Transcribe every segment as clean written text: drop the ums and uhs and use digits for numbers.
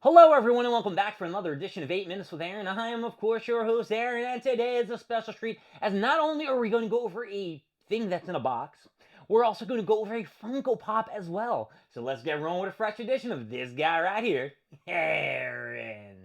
Hello, everyone, and welcome back for another edition of 8 Minutes with Aaron. I am, of course, your host, Aaron, and today is a special treat as not only are we going to go over a thing that's in a box, we're also going to go over a Funko Pop as well. So let's get rolling with a fresh edition of this guy right here, Aaron.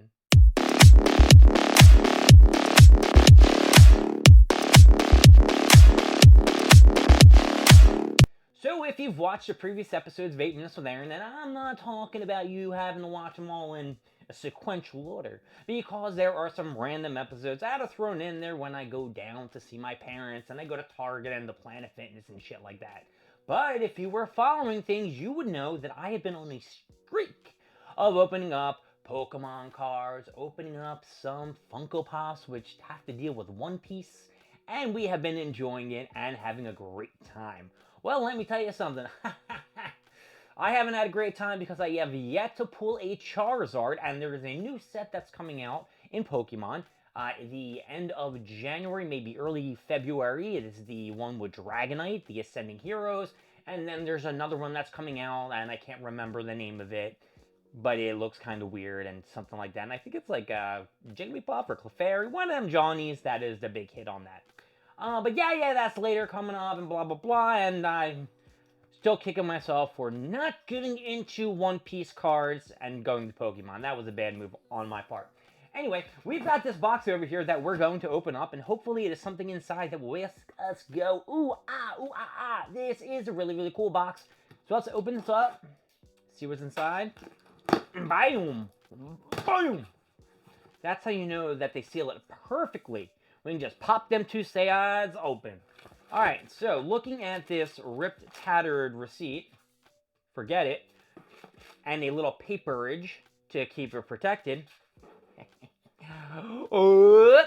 So if you've watched the previous episodes of 8 Minutes with Aaron, and I'm not talking about you having to watch them all in a sequential order, because there are some random episodes that are thrown in there when I go down to see my parents, and I go to Target and the Planet Fitness and shit like that. But if you were following things, you would know that I have been on a streak of opening up Pokemon cards, opening up some Funko Pops, which have to deal with One Piece, and we have been enjoying it and having a great time. Well, let me tell you something. I haven't had a great time because I have yet to pull a Charizard, and there is a new set that's coming out in Pokemon. The end of January, maybe early February. It is the one with Dragonite, the Ascending Heroes, and then there's another one that's coming out, and I can't remember the name of it, but it looks kind of weird and something like that. And I think it's like Jigglypuff or Clefairy, one of them Johnnies. That is the big hit on that. But yeah, that's later coming up and blah, blah, blah. And I'm still kicking myself for not getting into One Piece cards and going to Pokemon. That was a bad move on my part. Anyway, we've got this box over here that we're going to open up, and hopefully it is something inside that will make us go, ooh, ah. This is a really, really cool box. So let's open this up, see what's inside. Boom! Boom! That's how you know that they seal it perfectly. We can just pop them two sides open. Alright, so looking at this ripped, tattered receipt, forget it, and a little paperage to keep it protected. Oh,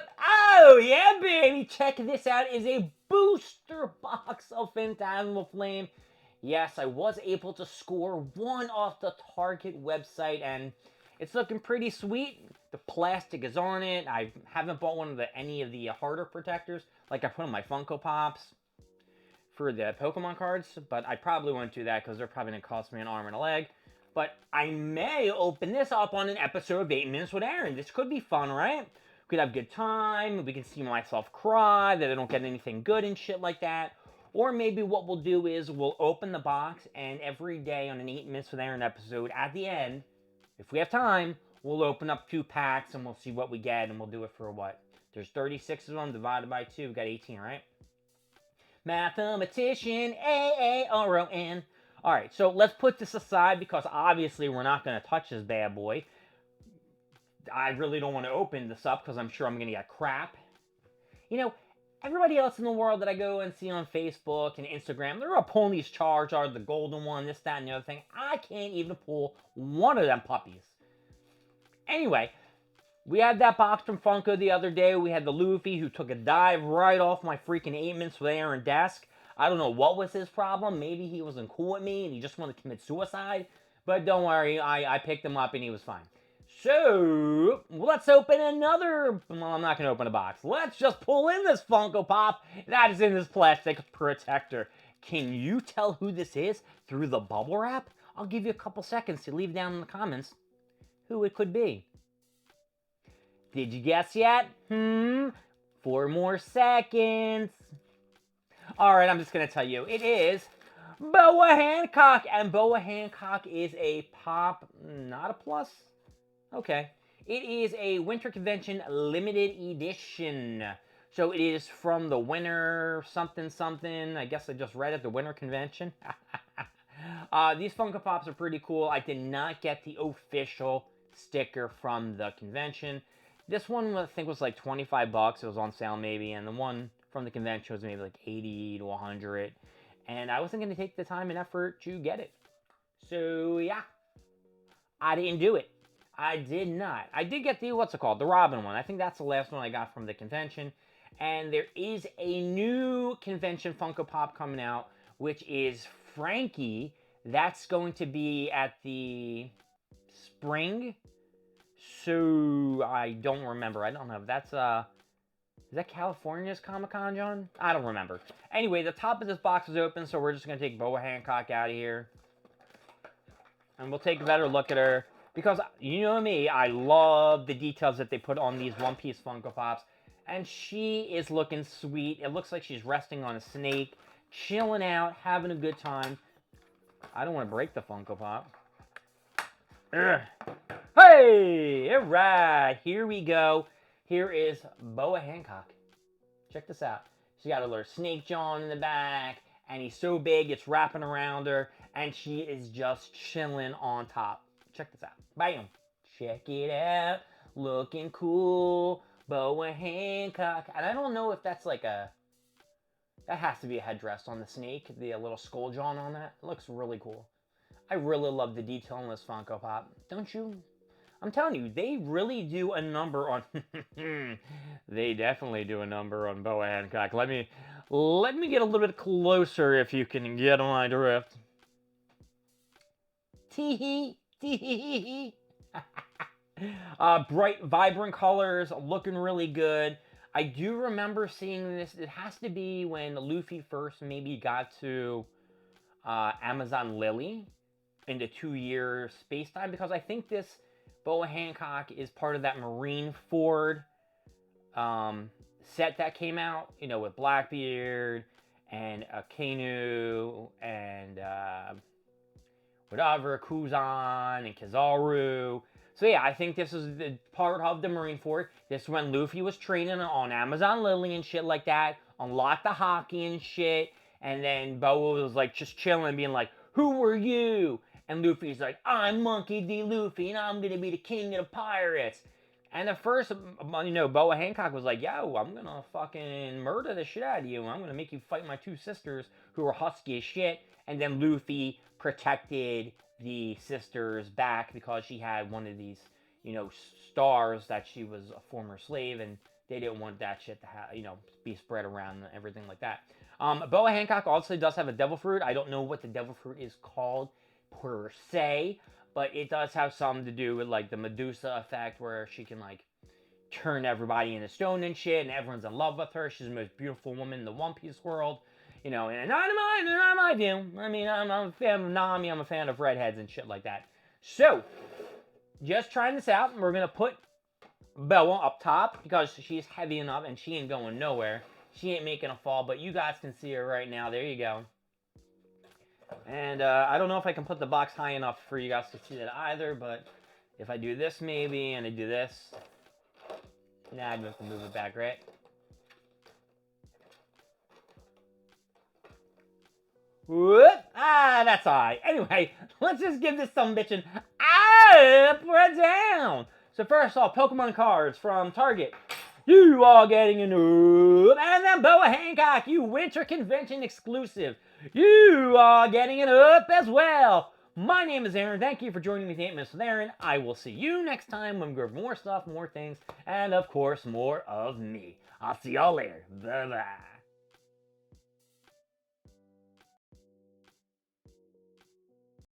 yeah, baby! Check this out. It is a booster box of Phantasmal Flame. Yes, I was able to score one off the Target website, and it's looking pretty sweet. The plastic is on it. I haven't bought any of the harder protectors, like I put on my Funko Pops for the Pokemon cards, but I probably won't do that because they're probably going to cost me an arm and a leg. But I may open this up on an episode of 8 Minutes with Aaron. This could be fun, right? We could have a good time. We can see myself cry that I don't get anything good and shit like that. Or maybe what we'll do is we'll open the box, and every day on an 8 Minutes with Aaron episode, at the end, if we have time, we'll open up 2 packs and we'll see what we get, and we'll do it for what? There's 36 of them divided by 2. We got 18, right? Mathematician, Aaron. Alright, so let's put this aside because obviously we're not going to touch this bad boy. I really don't want to open this up because I'm sure I'm going to get crap. You know, everybody else in the world that I go and see on Facebook and Instagram, they're all pulling these Charizard, the golden one, this, that, and the other thing. I can't even pull one of them puppies. Anyway, we had that box from Funko the other day. We had the Luffy who took a dive right off my freaking 8 Minutes with Aaron desk. I don't know what was his problem. Maybe he wasn't cool with me and he just wanted to commit suicide. But don't worry, I picked him up and he was fine. So, let's open another... Well, I'm not going to open a box. Let's just pull in this Funko Pop that is in this plastic protector. Can you tell who this is through the bubble wrap? I'll give you a couple seconds to leave down in the comments who it could be. Did you guess yet? 4 more seconds. Alright, I'm just going to tell you. It is Boa Handcock. And Boa Handcock is a pop, not a plus. Okay. It is a Winter Convention limited edition. So it is from the winter something. I guess I just read it, the Winter Convention. These Funko Pops are pretty cool. I did not get the official sticker from the convention. This one, I think, was like $25. It was on sale, maybe. And the one from the convention was maybe like 80 to 100. And I wasn't going to take the time and effort to get it. So, yeah. I didn't do it. I did not. I did get the, what's it called? The Robin one. I think that's the last one I got from the convention. And there is a new convention Funko Pop coming out, which is Frankie. That's going to be at the spring. So, I don't remember. I don't know. That's, is that California's Comic-Con, John? I don't remember. Anyway, the top of this box is open, so we're just going to take Boa Hancock out of here. And we'll take a better look at her. Because, you know me, I love the details that they put on these One Piece Funko Pops. And she is looking sweet. It looks like she's resting on a snake, chilling out, having a good time. I don't want to break the Funko Pop. Ugh. Hey! Alright, here we go. Here is Boa Hancock. Check this out. She got a little snake jaw in the back, and he's so big it's wrapping around her, and she is just chilling on top. Check this out. Bam! Check it out. Looking cool. Boa Hancock. And I don't know if that's like a... That has to be a headdress on the snake. The little skull jaw on that. It looks really cool. I really love the detail in this Funko Pop. Don't you? I'm telling you, they really do a number on... They definitely do a number on Boa Hancock. Let me get a little bit closer if you can get my drift. Tee-hee, tee-hee-hee. Bright, vibrant colors, looking really good. I do remember seeing this. It has to be when Luffy first maybe got to Amazon Lily in the 2-year space time, because I think this Boa Hancock is part of that Marineford set that came out, you know, with Blackbeard and Akainu and whatever, Kuzan and Kizaru. So yeah, I think this is the part of the Marineford. This is when Luffy was training on Amazon Lily and shit like that, unlocked the hockey and shit, and then Boa was like just chilling, being like, "Who are you?" And Luffy's like, "I'm Monkey D. Luffy, and I'm gonna be the king of the pirates." And at first, you know, Boa Hancock was like, "Yo, I'm gonna fucking murder the shit out of you. I'm gonna make you fight my 2 sisters who are husky as shit." And then Luffy protected the sisters back because she had one of these, you know, stars that she was a former slave, and they didn't want that shit to have, you know, be spread around and everything like that. Boa Hancock also does have a devil fruit. I don't know what the devil fruit is called per se, but it does have something to do with like the Medusa effect, where she can like turn everybody into stone and shit, and everyone's in love with her. She's the most beautiful woman in the One Piece world, you know. And not my view. I mean, I'm a fan of Nami. I'm a fan of redheads and shit like that. So, just trying this out, and we're gonna put Bella up top because she's heavy enough and she ain't going nowhere. She ain't making a fall, but you guys can see her right now. There you go. And I don't know if I can put the box high enough for you guys to see that either, but if I do this maybe, and I do this, nah, I have to move it back, right? Whoop! Ah, that's alright. Anyway, let's just give this some bitchin' up or down. So first off, Pokemon cards from Target. You are getting an up, and then Boa Hancock, you Winter Convention exclusive. You are getting an up as well. My name is Aaron. Thank you for joining me, the 8 Minutes with Aaron. I will see you next time when we grab more stuff, more things, and of course, more of me. I'll see y'all later. Bye-bye.